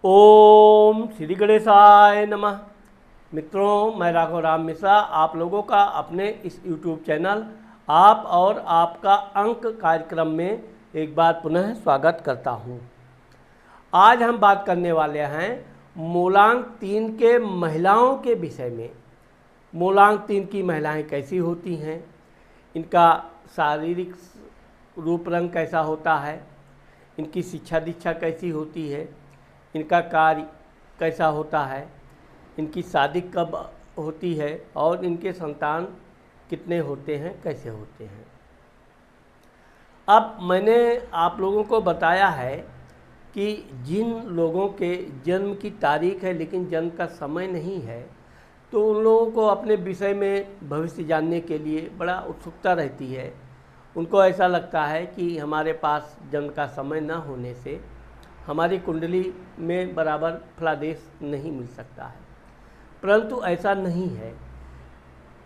ओम श्री गणेशाय नमः। मित्रों, मैं राघव राम मिश्रा आप लोगों का अपने इस YouTube चैनल आप और आपका अंक कार्यक्रम में एक बार पुनः स्वागत करता हूं। आज हम बात करने वाले हैं मूलांक 3 के महिलाओं के विषय में। मूलांक 3 की महिलाएं कैसी होती हैं, इनका शारीरिक रूप रंग कैसा होता है, इनकी शिक्षा दीक्षा कैसी होती है, इनका कार्य कैसा होता है, इनकी शादी कब होती है और इनके संतान कितने होते हैं, कैसे होते हैं। अब मैंने आप लोगों को बताया है कि जिन लोगों के जन्म की तारीख है लेकिन जन्म का समय नहीं है, तो उन लोगों को अपने विषय में भविष्य जानने के लिए बड़ा उत्सुकता रहती है। उनको ऐसा लगता है कि हमारे पास जन्म का समय न होने से हमारी कुंडली में बराबर फलादेश नहीं मिल सकता है, परंतु ऐसा नहीं है।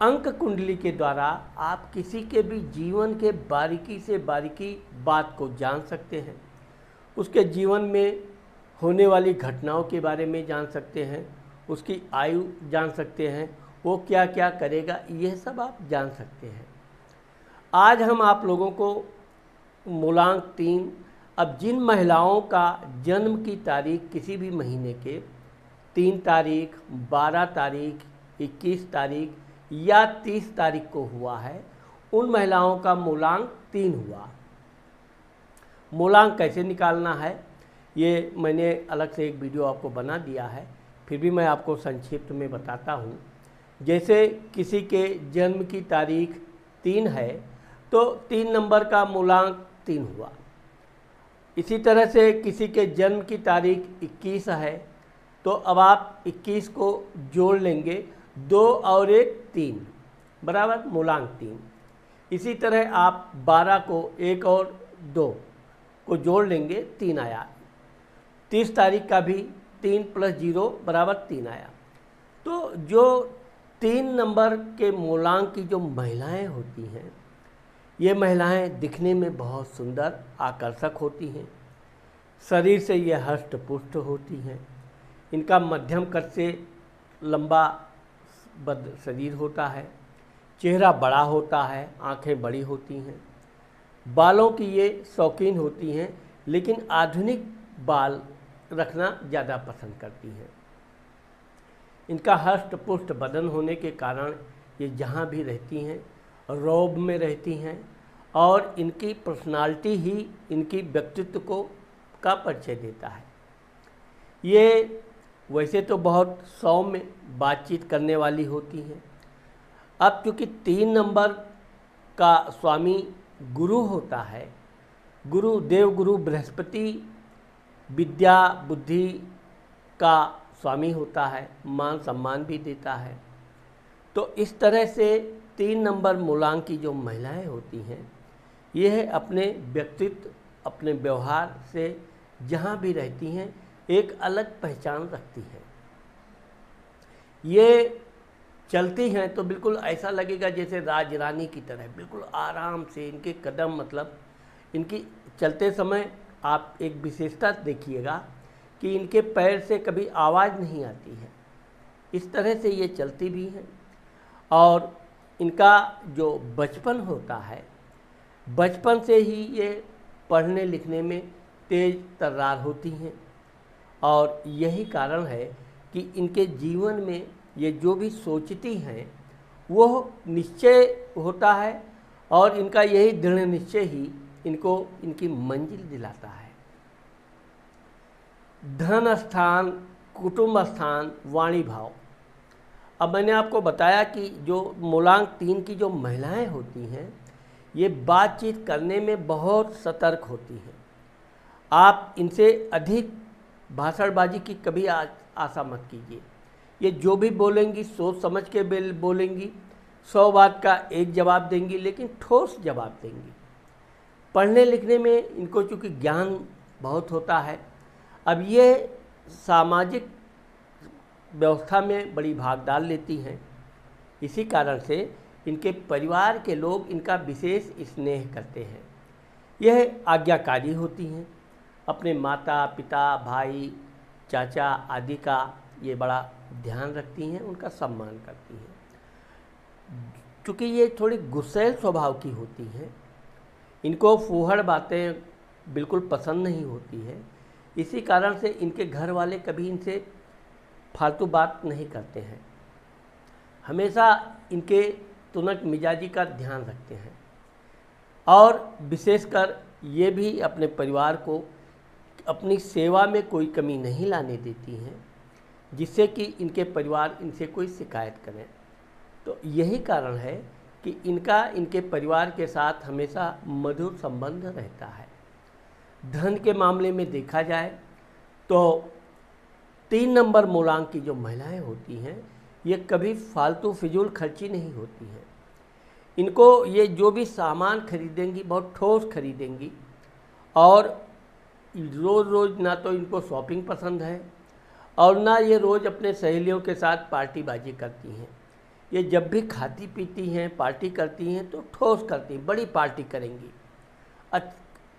अंक कुंडली के द्वारा आप किसी के भी जीवन के बारीकी से बारीकी बात को जान सकते हैं, उसके जीवन में होने वाली घटनाओं के बारे में जान सकते हैं, उसकी आयु जान सकते हैं, वो क्या क्या करेगा, यह सब आप जान सकते हैं। आज हम आप लोगों को मूलांक 3, अब जिन महिलाओं का जन्म की तारीख किसी भी महीने के 3 तारीख, 12 तारीख, 21 तारीख या 30 तारीख को हुआ है, उन महिलाओं का मूलांक 3 हुआ। मूलांक कैसे निकालना है ये मैंने अलग से एक वीडियो आपको बना दिया है, फिर भी मैं आपको संक्षिप्त में बताता हूँ। जैसे किसी के जन्म की तारीख 3 है तो 3 नंबर का मूलांक 3 हुआ। इसी तरह से किसी के जन्म की तारीख 21 है तो अब आप 21 को जोड़ लेंगे, 2 और 1 3 बराबर मूलांक 3। इसी तरह आप 12 को 1 और 2 को जोड़ लेंगे, 3 आया। 30 तारीख का भी 3 + 0 बराबर 3 आया। तो जो 3 नंबर के मूलांक की जो महिलाएं होती हैं, ये महिलाएं दिखने में बहुत सुंदर आकर्षक होती हैं, शरीर से ये हष्ट पुष्ट होती हैं, इनका मध्यम कद से लंबा शरीर होता है, चेहरा बड़ा होता है, आंखें बड़ी होती हैं, बालों की ये शौकीन होती हैं लेकिन आधुनिक बाल रखना ज़्यादा पसंद करती हैं। इनका हष्ट पुष्ट बदन होने के कारण ये जहाँ भी रहती हैं रौब में रहती हैं और इनकी पर्सनालिटी ही इनकी व्यक्तित्व को का परिचय देता है। ये वैसे तो बहुत सौम्य बातचीत करने वाली होती हैं। अब क्योंकि 3 नंबर का स्वामी गुरु होता है, गुरु देवगुरु बृहस्पति विद्या बुद्धि का स्वामी होता है, मान सम्मान भी देता है। तो इस तरह से 3 नंबर मूलांक की जो महिलाएं होती हैं, यह अपने व्यक्तित्व अपने व्यवहार से जहाँ भी रहती हैं एक अलग पहचान रखती हैं। ये चलती हैं तो बिल्कुल ऐसा लगेगा जैसे राजरानी की तरह, बिल्कुल आराम से इनके कदम, मतलब इनकी चलते समय आप एक विशेषता देखिएगा कि इनके पैर से कभी आवाज़ नहीं आती है, इस तरह से ये चलती भी हैं। और इनका जो बचपन होता है, बचपन से ही ये पढ़ने लिखने में तेज तर्रार होती हैं और यही कारण है कि इनके जीवन में ये जो भी सोचती हैं वो निश्चय होता है और इनका यही दृढ़ निश्चय ही इनको इनकी मंजिल दिलाता है। धन स्थान, कुटुंब स्थान, वाणी भाव। अब मैंने आपको बताया कि जो मूलांक 3 की जो महिलाएं होती हैं ये बातचीत करने में बहुत सतर्क होती हैं। आप इनसे अधिक भाषणबाजी की कभी आशा मत कीजिए। ये जो भी बोलेंगी सोच समझ के बोलेंगी, 100 बात का एक जवाब देंगी लेकिन ठोस जवाब देंगी। पढ़ने लिखने में इनको चूँकि ज्ञान बहुत होता है, अब ये सामाजिक व्यवस्था में बड़ी भाग डाल लेती हैं। इसी कारण से इनके परिवार के लोग इनका विशेष स्नेह करते हैं। यह आज्ञाकारी होती हैं, अपने माता पिता भाई चाचा आदि का ये बड़ा ध्यान रखती हैं, उनका सम्मान करती हैं। क्योंकि ये थोड़ी गुस्सैल स्वभाव की होती हैं, इनको फूहड़ बातें बिल्कुल पसंद नहीं होती है। इसी कारण से इनके घर वाले कभी इनसे फालतू बात नहीं करते हैं, हमेशा इनके तुनक मिजाजी का ध्यान रखते हैं। और विशेषकर ये भी अपने परिवार को अपनी सेवा में कोई कमी नहीं लाने देती हैं, जिससे कि इनके परिवार इनसे कोई शिकायत करें। तो यही कारण है कि इनका इनके परिवार के साथ हमेशा मधुर संबंध रहता है। धन के मामले में देखा जाए तो 3 नंबर मूलांक की जो महिलाएं होती हैं, ये कभी फालतू फिजूल खर्ची नहीं होती हैं। इनको ये जो भी सामान खरीदेंगी बहुत ठोस खरीदेंगी, और रोज़ रोज़ ना तो इनको शॉपिंग पसंद है और ना ये रोज़ अपने सहेलियों के साथ पार्टीबाजी करती हैं। ये जब भी खाती पीती हैं, पार्टी करती हैं तो ठोस करती हैं, बड़ी पार्टी करेंगी,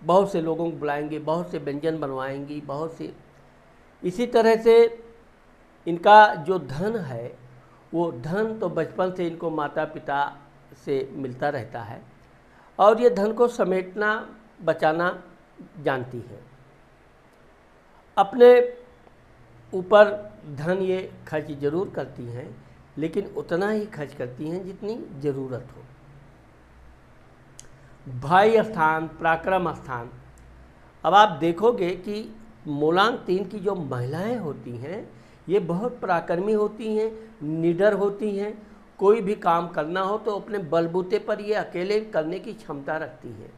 बहुत से लोगों को बुलाएंगे, बहुत से व्यंजन बनवाएंगी, बहुत से। इसी तरह से इनका जो धन है, वो धन तो बचपन से इनको माता पिता से मिलता रहता है और ये धन को समेटना बचाना जानती है। अपने ऊपर धन ये खर्च जरूर करती हैं, लेकिन उतना ही खर्च करती हैं जितनी ज़रूरत हो। भाई स्थान, पराक्रम स्थान। अब आप देखोगे कि मूलांक 3 की जो महिलाएं होती हैं, ये बहुत पराक्रमी होती हैं, निडर होती हैं। कोई भी काम करना हो तो अपने बलबूते पर ये अकेले करने की क्षमता रखती हैं।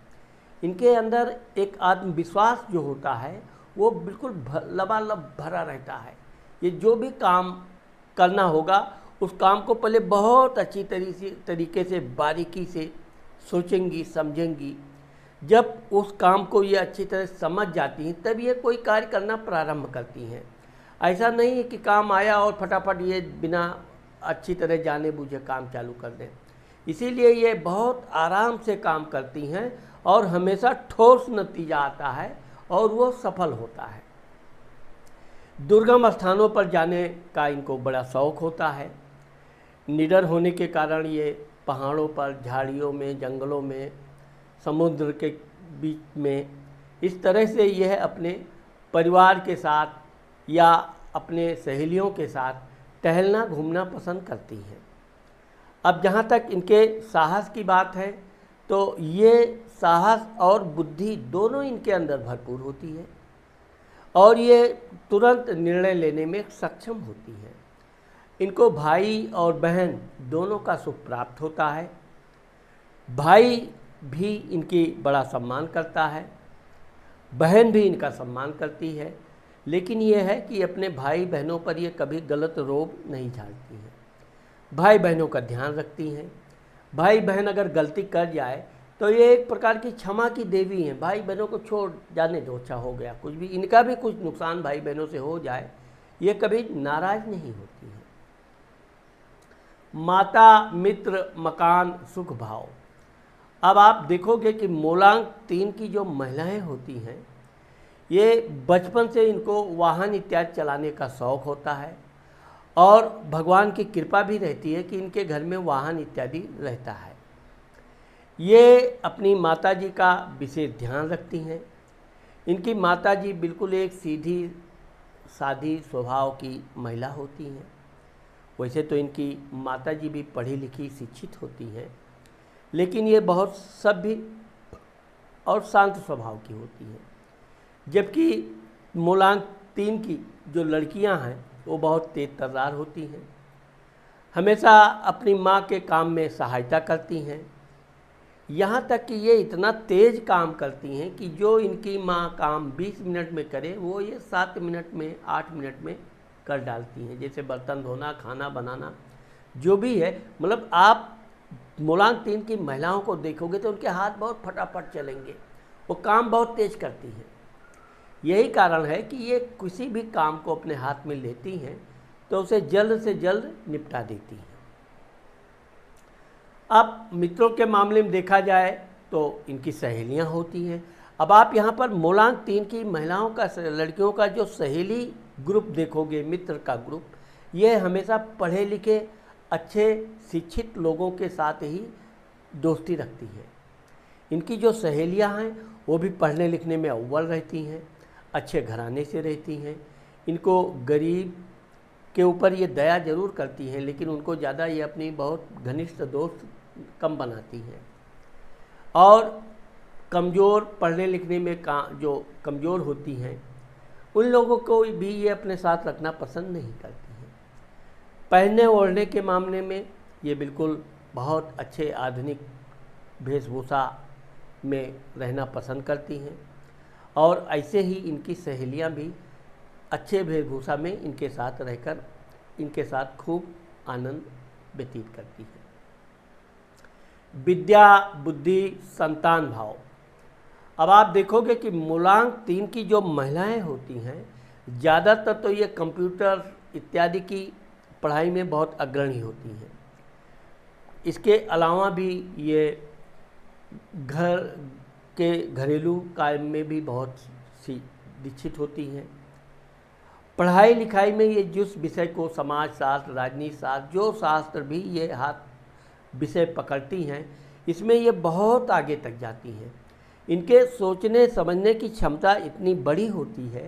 इनके अंदर एक आत्मविश्वास जो होता है वो बिल्कुल लबालब भरा रहता है। ये जो भी काम करना होगा उस काम को पहले बहुत अच्छी तरीके से बारीकी से सोचेंगी, समझेंगी। जब उस काम को ये अच्छी तरह समझ जाती हैं तब ये कोई कार्य करना प्रारंभ करती हैं। ऐसा नहीं है कि काम आया और फटाफट ये बिना अच्छी तरह जाने बूझे काम चालू कर दें। इसीलिए ये बहुत आराम से काम करती हैं और हमेशा ठोस नतीजा आता है और वो सफल होता है। दुर्गम स्थानों पर जाने का इनको बड़ा शौक़ होता है। निडर होने के कारण ये पहाड़ों पर, झाड़ियों में, जंगलों में, समुद्र के बीच में, इस तरह से यह अपने परिवार के साथ या अपने सहेलियों के साथ टहलना घूमना पसंद करती हैं। अब जहाँ तक इनके साहस की बात है तो ये साहस और बुद्धि दोनों इनके अंदर भरपूर होती है और ये तुरंत निर्णय लेने में सक्षम होती है। इनको भाई और बहन दोनों का सुख प्राप्त होता है। भाई भी इनकी बड़ा सम्मान करता है, बहन भी इनका सम्मान करती है, लेकिन ये है कि अपने भाई बहनों पर ये कभी गलत रोब नहीं झाड़ती हैं। भाई बहनों का ध्यान रखती हैं। भाई बहन अगर गलती कर जाए तो ये एक प्रकार की क्षमा की देवी हैं। भाई बहनों को छोड़ जाने दो, अच्छा हो गया, कुछ भी इनका भी कुछ नुकसान भाई बहनों से हो जाए, ये कभी नाराज नहीं होती हैं। माता, मित्र, मकान, सुख भाव। अब आप देखोगे कि मूलांक 3 की जो महिलाएं होती हैं, ये बचपन से इनको वाहन इत्यादि चलाने का शौक़ होता है और भगवान की कृपा भी रहती है कि इनके घर में वाहन इत्यादि रहता है। ये अपनी माताजी का विशेष ध्यान रखती हैं। इनकी माताजी बिल्कुल एक सीधी सादी स्वभाव की महिला होती हैं। वैसे तो इनकी माताजी भी पढ़ी लिखी शिक्षित होती हैं, लेकिन ये बहुत सभ्य और शांत स्वभाव की होती हैं। जबकि मूलांक 3 की जो लड़कियां हैं वो बहुत तेज तर्रार होती हैं, हमेशा अपनी माँ के काम में सहायता करती हैं। यहाँ तक कि ये इतना तेज़ काम करती हैं कि जो इनकी माँ काम 20 मिनट में करे वो ये 7 मिनट में, 8 मिनट में कर डालती हैं। जैसे बर्तन धोना, खाना बनाना, जो भी है। मतलब आप मूलांक 3 की महिलाओं को देखोगे तो उनके हाथ बहुत फटाफट चलेंगे, वो काम बहुत तेज़ करती हैं। यही कारण है कि ये किसी भी काम को अपने हाथ में लेती हैं तो उसे जल्द से जल्द निपटा देती हैं। अब मित्रों के मामले में देखा जाए तो इनकी सहेलियां होती हैं। अब आप यहाँ पर मूलांक 3 की महिलाओं का, लड़कियों का जो सहेली ग्रुप देखोगे, मित्र का ग्रुप, ये हमेशा पढ़े लिखे अच्छे शिक्षित लोगों के साथ ही दोस्ती रखती है। इनकी जो सहेलियां हैं वो भी पढ़ने लिखने में अव्वल रहती हैं, अच्छे घराने से रहती हैं। इनको गरीब के ऊपर ये दया जरूर करती हैं, लेकिन उनको ज़्यादा ये अपनी बहुत घनिष्ठ दोस्त कम बनाती हैं। और कमज़ोर पढ़ने लिखने में जो कमज़ोर होती हैं उन लोगों को भी ये अपने साथ रखना पसंद नहीं करती हैं। पहनने ओढ़ने के मामले में ये बिल्कुल बहुत अच्छे आधुनिक वेशभूषा में रहना पसंद करती हैं, और ऐसे ही इनकी सहेलियां भी अच्छे वेशभूषा में इनके साथ रहकर इनके साथ खूब आनंद व्यतीत करती हैं। विद्या बुद्धि संतान भाव। अब आप देखोगे कि मूलांक 3 की जो महिलाएं होती हैं ज़्यादातर तो ये कंप्यूटर इत्यादि की पढ़ाई में बहुत अग्रणी होती हैं। इसके अलावा भी ये घर के घरेलू काम में भी बहुत सी दीक्षित होती हैं। पढ़ाई लिखाई में ये जिस विषय को समाजशास्त्र, राजनीति शास्त्र, जो शास्त्र भी ये हाथ विषय पकड़ती हैं, इसमें ये बहुत आगे तक जाती हैं। इनके सोचने समझने की क्षमता इतनी बड़ी होती है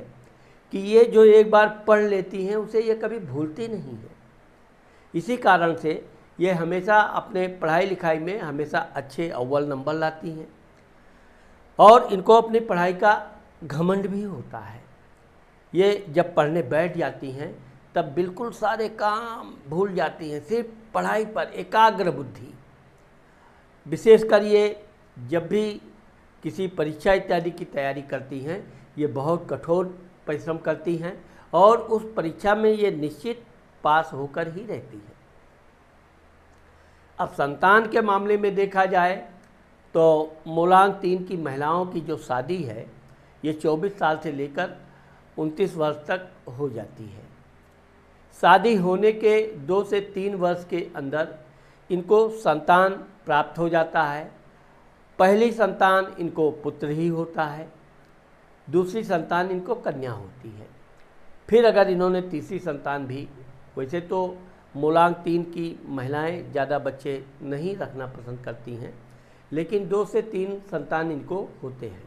कि ये जो एक बार पढ़ लेती हैं उसे ये कभी भूलती नहीं है। इसी कारण से ये हमेशा अपने पढ़ाई लिखाई में हमेशा अच्छे अव्वल नंबर लाती हैं, और इनको अपनी पढ़ाई का घमंड भी होता है। ये जब पढ़ने बैठ जाती हैं तब बिल्कुल सारे काम भूल जाती हैं, सिर्फ पढ़ाई पर एकाग्र बुद्धि। विशेषकर ये जब भी किसी परीक्षा इत्यादि की तैयारी करती हैं ये बहुत कठोर परिश्रम करती हैं, और उस परीक्षा में ये निश्चित पास होकर ही रहती है। अब संतान के मामले में देखा जाए तो मूलांक 3 की महिलाओं की जो शादी है ये 24 साल से लेकर 29 वर्ष तक हो जाती है। शादी होने के 2 से 3 वर्ष के अंदर इनको संतान प्राप्त हो जाता है। पहली संतान इनको पुत्र ही होता है, दूसरी संतान इनको कन्या होती है। फिर अगर इन्होंने तीसरी संतान भी, वैसे तो मूलांक 3 की महिलाएं ज़्यादा बच्चे नहीं रखना पसंद करती हैं, लेकिन 2 से 3 संतान इनको होते हैं।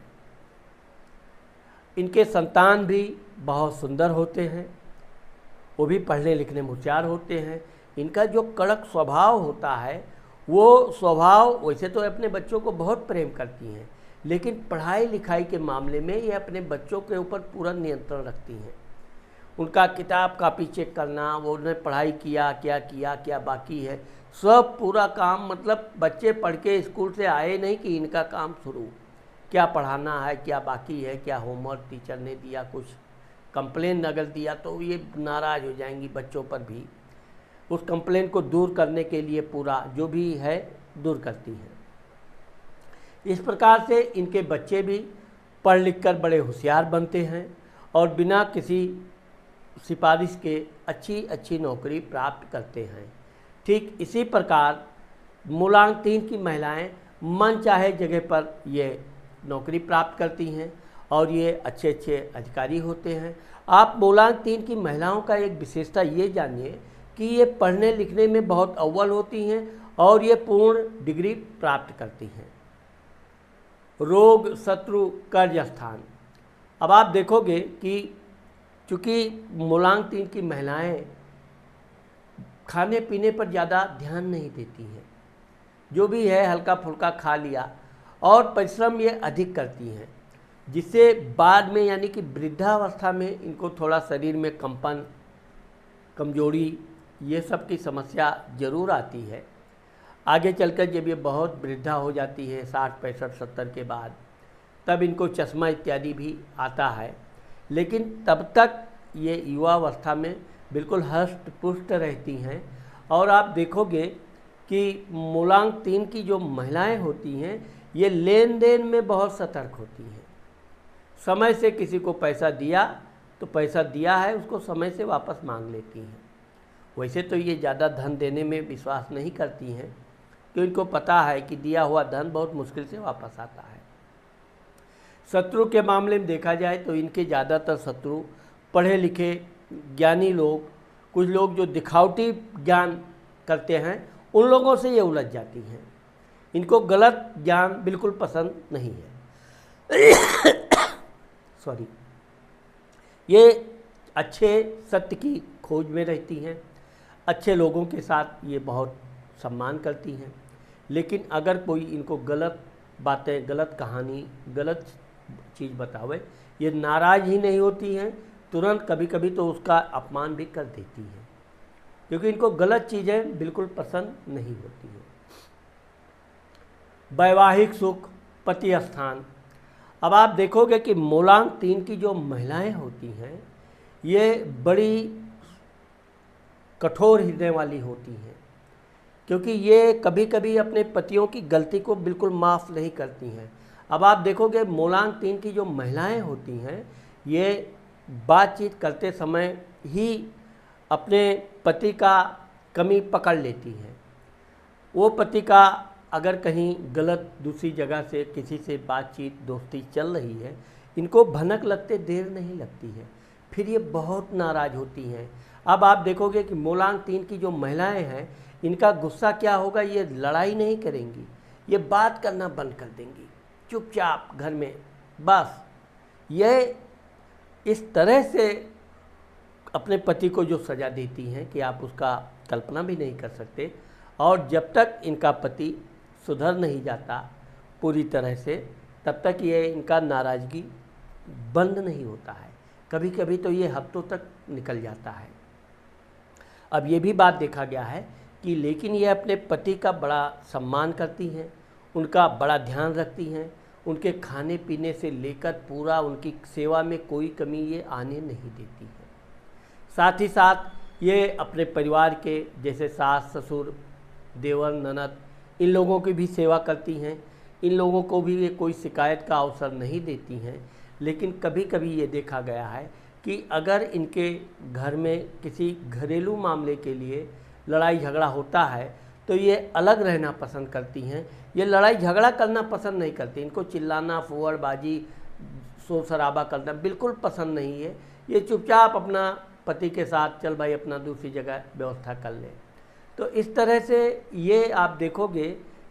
इनके संतान भी बहुत सुंदर होते हैं, वो भी पढ़ने लिखने में होशियार होते हैं। इनका जो कड़क स्वभाव होता है वो स्वभाव, वैसे तो अपने बच्चों को बहुत प्रेम करती हैं, लेकिन पढ़ाई लिखाई के मामले में ये अपने बच्चों के ऊपर पूरा नियंत्रण रखती हैं। उनका किताब कॉपी चेक करना, वो उन्होंने पढ़ाई किया, क्या बाकी है, सब पूरा काम, मतलब बच्चे पढ़ के स्कूल से आए नहीं कि इनका काम शुरू, क्या पढ़ाना है, क्या बाकी है, क्या होमवर्क टीचर ने दिया, कुछ कंप्लेन अगर दिया तो ये नाराज़ हो जाएंगी बच्चों पर भी। उस कंप्लेन को दूर करने के लिए पूरा जो भी है दूर करती है। इस प्रकार से इनके बच्चे भी पढ़ लिख कर बड़े होशियार बनते हैं और बिना किसी सिफारिश के अच्छी नौकरी प्राप्त करते हैं। ठीक इसी प्रकार मूलांक 3 की महिलाएं मन चाहे जगह पर ये नौकरी प्राप्त करती हैं और ये अच्छे अधिकारी होते हैं। आप मूलांक 3 की महिलाओं का एक विशेषता ये जानिए कि ये पढ़ने लिखने में बहुत अव्वल होती हैं और ये पूर्ण डिग्री प्राप्त करती हैं। रोग शत्रु कर्ज स्थान। अब आप देखोगे कि चूँकि मूलांक 3 की महिलाएं खाने पीने पर ज़्यादा ध्यान नहीं देती हैं, जो भी है हल्का फुल्का खा लिया, और परिश्रम ये अधिक करती हैं, जिससे बाद में यानी कि वृद्धावस्था में इनको थोड़ा शरीर में कंपन, कमजोरी, ये सब की समस्या ज़रूर आती है। आगे चलकर जब ये बहुत वृद्धा हो जाती है 60, 65, 70 के बाद, तब इनको चश्मा इत्यादि भी आता है, लेकिन तब तक ये युवावस्था में बिल्कुल हष्ट पुष्ट रहती हैं। और आप देखोगे कि मूलांक 3 की जो महिलाएं होती हैं ये लेन देन में बहुत सतर्क होती हैं। समय से किसी को पैसा दिया तो पैसा दिया है उसको समय से वापस मांग लेती हैं। वैसे तो ये ज़्यादा धन देने में विश्वास नहीं करती हैं, क्योंकि इनको पता है कि दिया हुआ धन बहुत मुश्किल से वापस आता है। शत्रु के मामले में देखा जाए तो इनके ज़्यादातर शत्रु पढ़े लिखे ज्ञानी लोग, कुछ लोग जो दिखावटी ज्ञान करते हैं, उन लोगों से ये उलझ जाती हैं। इनको गलत ज्ञान बिल्कुल पसंद नहीं है। सॉरी। ये अच्छे सत्य की खोज में रहती हैं, अच्छे लोगों के साथ ये बहुत सम्मान करती हैं। लेकिन अगर कोई इनको गलत बातें, गलत कहानी, गलत चीज़ बतावे, ये नाराज़ ही नहीं होती हैं, तुरंत कभी कभी तो उसका अपमान भी कर देती हैं, क्योंकि इनको गलत चीज़ें बिल्कुल पसंद नहीं होती हैं। वैवाहिक सुख, पति स्थान। अब आप देखोगे कि मूलांक 3 की जो महिलाएं होती हैं, ये बड़ी कठोर हृदय वाली होती हैं, क्योंकि ये कभी कभी अपने पतियों की गलती को बिल्कुल माफ़ नहीं करती हैं। अब आप देखोगे मूलांक 3 की जो महिलाएं होती हैं, ये बातचीत करते समय ही अपने पति का कमी पकड़ लेती हैं। वो पति का अगर कहीं गलत दूसरी जगह से किसी से बातचीत, दोस्ती चल रही है, इनको भनक लगते देर नहीं लगती है, फिर ये बहुत नाराज़ होती हैं। अब आप देखोगे कि मूलांक 3 की जो महिलाएं हैं, इनका गुस्सा क्या होगा, ये लड़ाई नहीं करेंगी, ये बात करना बंद कर देंगी, चुपचाप घर में बस ये इस तरह से अपने पति को जो सज़ा देती हैं कि आप उसका कल्पना भी नहीं कर सकते। और जब तक इनका पति सुधर नहीं जाता पूरी तरह से, तब तक ये इनका नाराज़गी बंद नहीं होता है। कभी कभी तो ये हफ्तों तक निकल जाता है। अब ये भी बात देखा गया है कि लेकिन ये अपने पति का बड़ा सम्मान करती हैं, उनका बड़ा ध्यान रखती हैं, उनके खाने पीने से लेकर पूरा उनकी सेवा में कोई कमी ये आने नहीं देती है। साथ ही साथ ये अपने परिवार के जैसे सास, ससुर, देवर, ननद, इन लोगों की भी सेवा करती हैं। इन लोगों को भी ये कोई शिकायत का अवसर नहीं देती हैं। लेकिन कभी कभी ये देखा गया है कि अगर इनके घर में किसी घरेलू मामले के लिए लड़ाई झगड़ा होता है, तो ये अलग रहना पसंद करती हैं। ये लड़ाई झगड़ा करना पसंद नहीं करती, इनको चिल्लाना, फुहड़बाजी, शोर शराबा करना बिल्कुल पसंद नहीं है। ये चुपचाप अपना पति के साथ चल भाई अपना दूसरी जगह व्यवस्था कर ले। तो इस तरह से ये आप देखोगे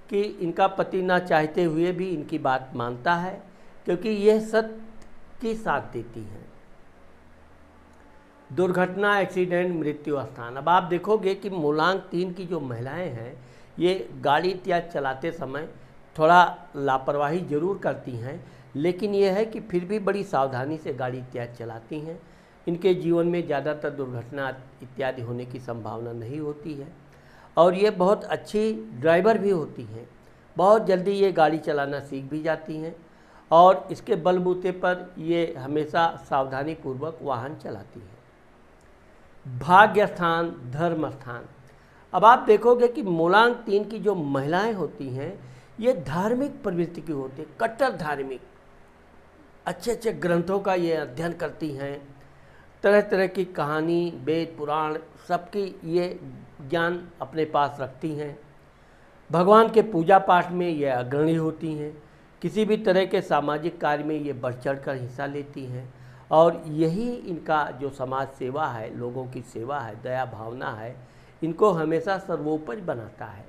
कि इनका पति ना चाहते हुए भी इनकी बात मानता है, क्योंकि यह सत्य की साथ देती हैं। दुर्घटना, एक्सीडेंट, मृत्यु स्थान। अब आप देखोगे कि मूलांक 3 की जो महिलाएं हैं, ये गाड़ी इत्यादि चलाते समय थोड़ा लापरवाही जरूर करती हैं, लेकिन यह है कि फिर भी बड़ी सावधानी से गाड़ी इत्यादि चलाती हैं। इनके जीवन में ज़्यादातर दुर्घटना इत्यादि होने की संभावना नहीं होती है, और ये बहुत अच्छी ड्राइवर भी होती हैं। बहुत जल्दी ये गाड़ी चलाना सीख भी जाती हैं, और इसके बलबूते पर ये हमेशा सावधानी पूर्वक वाहन चलाती हैं। भाग्य स्थान, धर्म स्थान। अब आप देखोगे कि मूलांक 3 की जो महिलाएं होती हैं, ये धार्मिक प्रवृत्ति की होती है, कट्टर धार्मिक, अच्छे अच्छे ग्रंथों का ये अध्ययन करती हैं, तरह तरह की कहानी, वेद, पुराण सबकी ये ज्ञान अपने पास रखती हैं। भगवान के पूजा पाठ में ये अग्रणी होती हैं। किसी भी तरह के सामाजिक कार्य में ये बढ़ चढ़ कर हिस्सा लेती हैं, और यही इनका जो समाज सेवा है, लोगों की सेवा है, दया भावना है, इनको हमेशा सर्वोपरि बनाता है।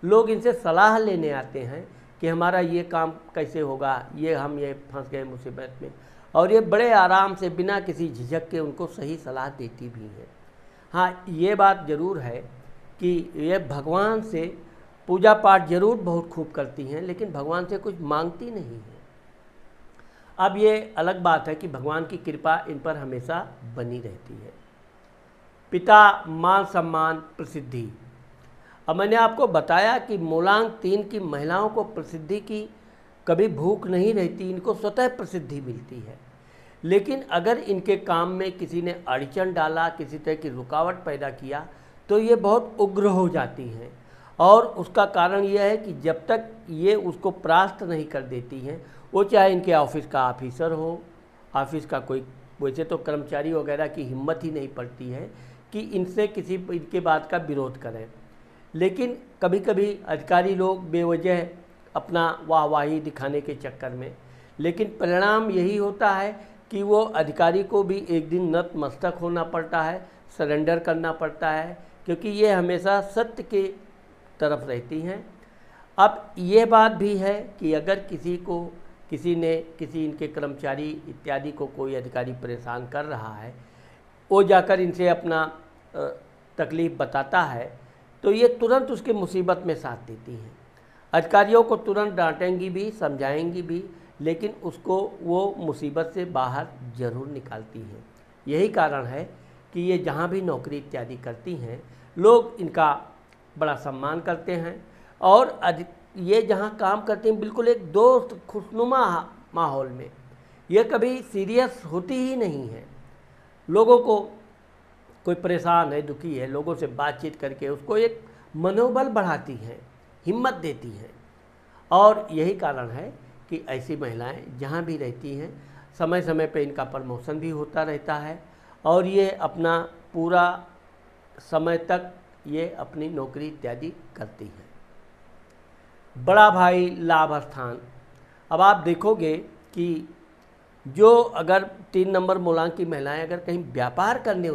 लोग इनसे सलाह लेने आते हैं कि हमारा ये काम कैसे होगा, हम ये फंस गए मुसीबत में, और ये बड़े आराम से बिना किसी झिझक के उनको सही सलाह देती भी है। हाँ, ये बात ज़रूर है कि ये भगवान से पूजा पाठ जरूर बहुत खूब करती हैं, लेकिन भगवान से कुछ मांगती नहीं है। अब ये अलग बात है कि भगवान की कृपा इन पर हमेशा बनी रहती है। पिता, मान सम्मान, प्रसिद्धि। अब मैंने आपको बताया कि मूलांक 3 की महिलाओं को प्रसिद्धि की कभी भूख नहीं रहती, इनको स्वतः प्रसिद्धि मिलती है। लेकिन अगर इनके काम में किसी ने अड़चन डाला, किसी तरह की रुकावट पैदा किया, तो ये बहुत उग्र हो जाती हैं, और उसका कारण यह है कि जब तक ये उसको परास्त नहीं कर देती हैं, वो चाहे इनके ऑफिस का ऑफिसर हो, ऑफिस का कोई, वैसे तो कर्मचारी वगैरह की हिम्मत ही नहीं पड़ती है कि इनसे किसी इनके बात का विरोध करें। लेकिन कभी कभी अधिकारी लोग बेवजह अपना वाहवाही दिखाने के चक्कर में, लेकिन परिणाम यही होता है कि वो अधिकारी को भी एक दिन नतमस्तक होना पड़ता है, सरेंडर करना पड़ता है, क्योंकि ये हमेशा सत्य के तरफ रहती हैं। अब ये बात भी है कि अगर किसी इनके कर्मचारी इत्यादि को कोई अधिकारी परेशान कर रहा है, वो जाकर इनसे अपना तकलीफ़ बताता है, तो ये तुरंत उसके मुसीबत में साथ देती हैं। अधिकारियों को तुरंत डांटेंगी भी, समझाएंगी भी, लेकिन उसको वो मुसीबत से बाहर ज़रूर निकालती हैं। यही कारण है कि ये जहाँ भी नौकरी इत्यादि करती हैं, लोग इनका बड़ा सम्मान करते हैं। और ये जहाँ काम करती हैं बिल्कुल एक दोस्त खुशनुमा माहौल में, ये कभी सीरियस होती ही नहीं है। लोगों को कोई परेशान है, दुखी है, लोगों से बातचीत करके उसको एक मनोबल बढ़ाती हैं, हिम्मत देती हैं। और यही कारण है कि ऐसी महिलाएं जहां भी रहती हैं, समय समय पे इनका प्रमोशन भी होता रहता है और ये अपना पूरा समय तक ये अपनी नौकरी इत्यादि करती हैं। बड़ा भाई लाभ स्थान। अब आप देखोगे कि जो अगर 3 नंबर मूलांक की महिलाएं अगर कहीं व्यापार करने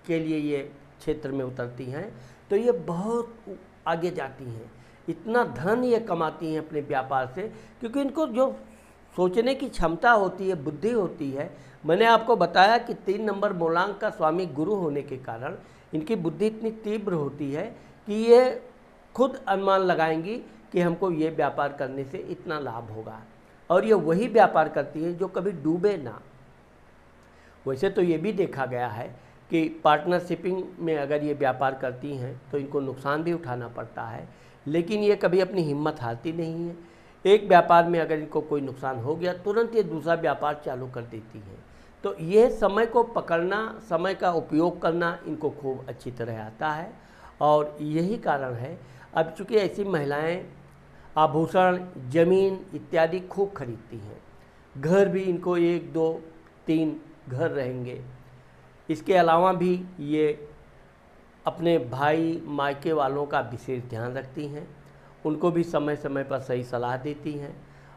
के लिए ये क्षेत्र में उतरती हैं, तो ये बहुत आगे जाती हैं। इतना धन ये कमाती हैं अपने व्यापार से, क्योंकि इनको जो सोचने की क्षमता होती है, बुद्धि होती है। मैंने आपको बताया कि 3 नंबर मूलांक का स्वामी गुरु होने के कारण इनकी बुद्धि इतनी तीव्र होती है कि ये खुद अनुमान लगाएंगी कि हमको ये व्यापार करने से इतना लाभ होगा, और ये वही व्यापार करती है जो कभी डूबे ना। वैसे तो ये भी देखा गया है कि पार्टनरशिपिंग में अगर ये व्यापार करती हैं तो इनको नुकसान भी उठाना पड़ता है, लेकिन ये कभी अपनी हिम्मत हारती नहीं है। एक व्यापार में अगर इनको कोई नुकसान हो गया, तुरंत ये दूसरा व्यापार चालू कर देती हैं। तो ये समय को पकड़ना, समय का उपयोग करना इनको खूब अच्छी तरह आता है। और यही कारण है, अब चूँकि ऐसी महिलाएं आभूषण, ज़मीन इत्यादि खूब खरीदती हैं। घर भी इनको 1, 2, 3 घर रहेंगे। इसके अलावा भी ये अपने भाई मायके वालों का विशेष ध्यान रखती हैं, उनको भी समय समय पर सही सलाह देती हैं।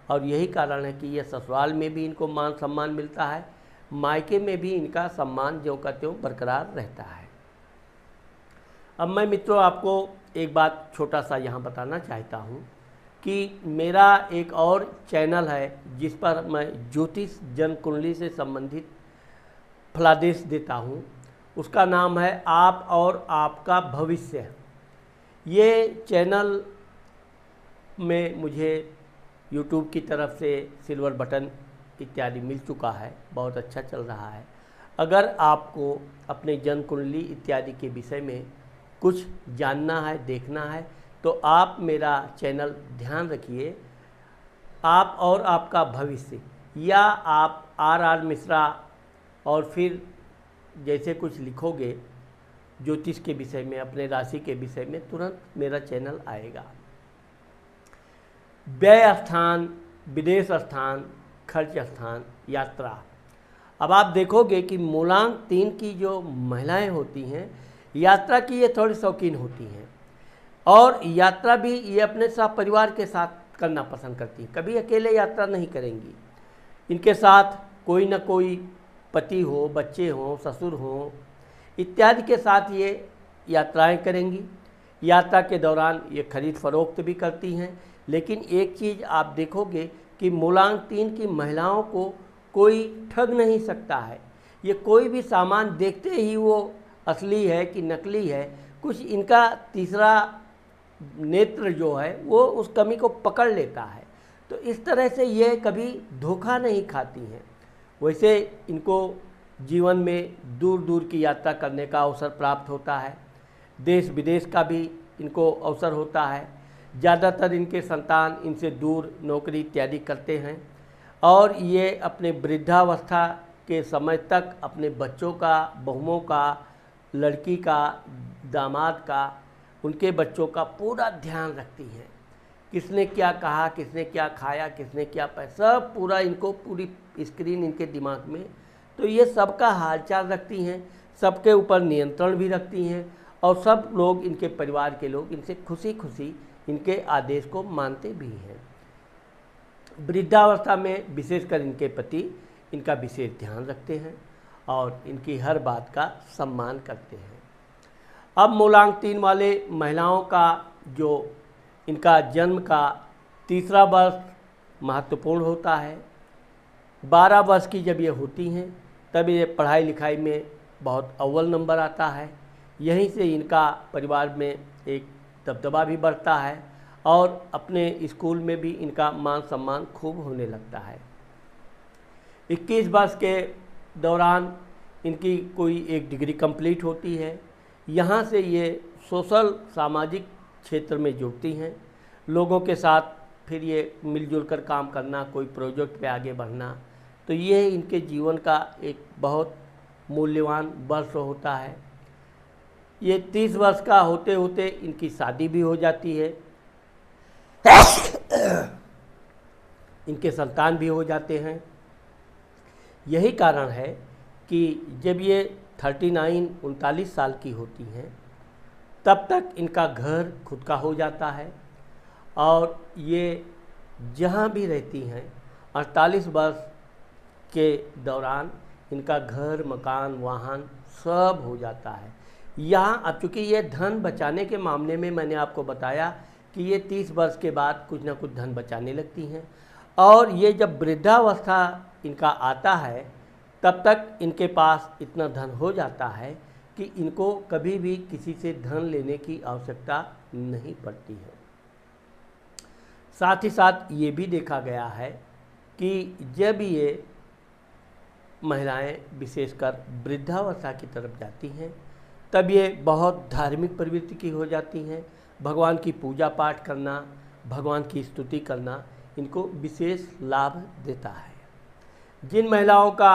और यही कारण है कि ये ससुराल में भी इनको मान सम्मान मिलता है, मायके में भी इनका सम्मान जो का त्यों बरकरार रहता है। अब मैं मित्रों आपको एक बात छोटा सा यहाँ बताना चाहता हूँ कि मेरा एक और चैनल है जिस पर मैं ज्योतिष जन्म कुंडली से संबंधित फलादेश देता हूँ। उसका नाम है आप और आपका भविष्य। ये चैनल में मुझे YouTube की तरफ से सिल्वर बटन इत्यादि मिल चुका है, बहुत अच्छा चल रहा है। अगर आपको अपने जन्म कुंडली इत्यादि के विषय में कुछ जानना है, देखना है, तो आप मेरा चैनल ध्यान रखिए, आप और आपका भविष्य, या आप RR मिश्रा और फिर जैसे कुछ लिखोगे ज्योतिष के विषय में, अपने राशि के विषय में, तुरंत मेरा चैनल आएगा। व्यय स्थान, विदेश स्थान, खर्च स्थान, यात्रा। अब आप देखोगे कि मूलांक 3 की जो महिलाएं होती हैं, यात्रा की ये थोड़ी शौकीन होती हैं, और यात्रा भी ये अपने साथ परिवार के साथ करना पसंद करती हैं। कभी अकेले यात्रा नहीं करेंगी, इनके साथ कोई ना कोई पति हो, बच्चे हों, ससुर हों इत्यादि के साथ ये यात्राएं करेंगी। यात्रा के दौरान ये खरीद फरोख्त भी करती हैं। लेकिन एक चीज़ आप देखोगे कि मूलांक 3 की महिलाओं को कोई ठग नहीं सकता है। ये कोई भी सामान देखते ही वो असली है कि नकली है, कुछ इनका तीसरा नेत्र जो है वो उस कमी को पकड़ लेता है। तो इस तरह से ये कभी धोखा नहीं खाती हैं। वैसे इनको जीवन में दूर दूर की यात्रा करने का अवसर प्राप्त होता है, देश विदेश का भी इनको अवसर होता है। ज़्यादातर इनके संतान इनसे दूर नौकरी इत्यादि करते हैं, और ये अपने वृद्धावस्था के समय तक अपने बच्चों का, बहुओं का, लड़की का, दामाद का, उनके बच्चों का पूरा ध्यान रखती हैं। किसने क्या कहा, किसने क्या खाया, किसने क्या पाया, सब पूरा इनको पूरी स्क्रीन इनके दिमाग में। तो ये सबका हालचाल रखती हैं, सबके ऊपर नियंत्रण भी रखती हैं, और सब लोग, इनके परिवार के लोग इनसे खुशी खुशी इनके आदेश को मानते भी हैं। वृद्धावस्था में विशेषकर इनके पति इनका विशेष ध्यान रखते हैं और इनकी हर बात का सम्मान करते हैं। अब मूलांक 3 वाले महिलाओं का जो इनका जन्म का तीसरा वर्ष महत्वपूर्ण होता है। 12 वर्ष की जब ये होती हैं तब ये पढ़ाई लिखाई में बहुत अव्वल नंबर आता है। यहीं से इनका परिवार में एक दबदबा भी बढ़ता है और अपने स्कूल में भी इनका मान सम्मान खूब होने लगता है। 21 वर्ष के दौरान इनकी कोई एक डिग्री कंप्लीट होती है। यहाँ से ये सोशल सामाजिक क्षेत्र में जुड़ती हैं, लोगों के साथ फिर ये मिलजुल कर काम करना, कोई प्रोजेक्ट पे आगे बढ़ना, तो ये इनके जीवन का एक बहुत मूल्यवान वर्ष होता है। ये 30 वर्ष का होते होते इनकी शादी भी हो जाती है, इनके संतान भी हो जाते हैं। यही कारण है कि जब ये 39 साल की होती हैं तब तक इनका घर खुद का हो जाता है और ये जहाँ भी रहती हैं 48 वर्ष के दौरान इनका घर, मकान, वाहन सब हो जाता है। यहाँ अब चूँकि ये धन बचाने के मामले में मैंने आपको बताया कि ये 30 वर्ष के बाद कुछ ना कुछ धन बचाने लगती हैं और ये जब वृद्धावस्था इनका आता है तब तक इनके पास इतना धन हो जाता है कि इनको कभी भी किसी से धन लेने की आवश्यकता नहीं पड़ती है। साथ ही साथ ये भी देखा गया है कि जब ये महिलाएं विशेषकर वृद्धावस्था की तरफ जाती हैं तब ये बहुत धार्मिक प्रवृत्ति की हो जाती हैं। भगवान की पूजा पाठ करना, भगवान की स्तुति करना इनको विशेष लाभ देता है। जिन महिलाओं का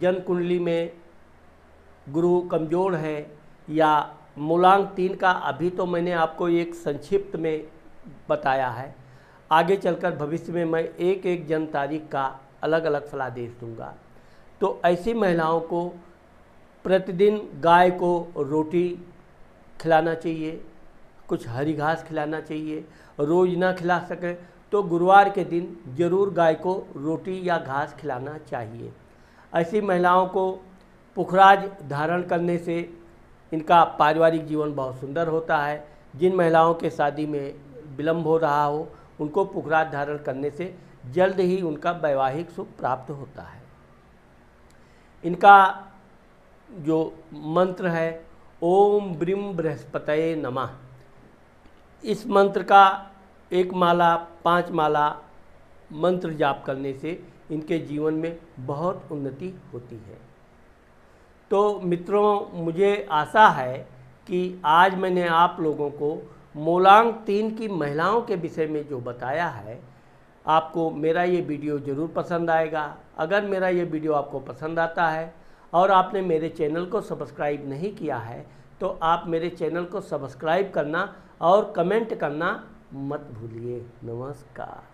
जन्म कुंडली में गुरु कमज़ोर है या मूलांक 3 का अभी तो मैंने आपको एक संक्षिप्त में बताया है, आगे चलकर भविष्य में मैं एक एक जन्म तारीख का अलग अलग फलादेश दूंगा। तो ऐसी महिलाओं को प्रतिदिन गाय को रोटी खिलाना चाहिए, कुछ हरी घास खिलाना चाहिए। रोज़ ना खिला सके तो गुरुवार के दिन ज़रूर गाय को रोटी या घास खिलाना चाहिए। ऐसी महिलाओं को पुखराज धारण करने से इनका पारिवारिक जीवन बहुत सुंदर होता है। जिन महिलाओं के शादी में विलम्ब हो रहा हो उनको पुखराज धारण करने से जल्द ही उनका वैवाहिक सुख प्राप्त होता है। इनका जो मंत्र है ओम ब्रीम बृहस्पतये नमः, इस मंत्र का 1 माला 5 माला मंत्र जाप करने से इनके जीवन में बहुत उन्नति होती है। तो मित्रों, मुझे आशा है कि आज मैंने आप लोगों को मूलांक 3 की महिलाओं के विषय में जो बताया है, आपको मेरा ये वीडियो ज़रूर पसंद आएगा। अगर मेरा ये वीडियो आपको पसंद आता है और आपने मेरे चैनल को सब्सक्राइब नहीं किया है तो आप मेरे चैनल को सब्सक्राइब करना और कमेंट करना मत भूलिए। नमस्कार।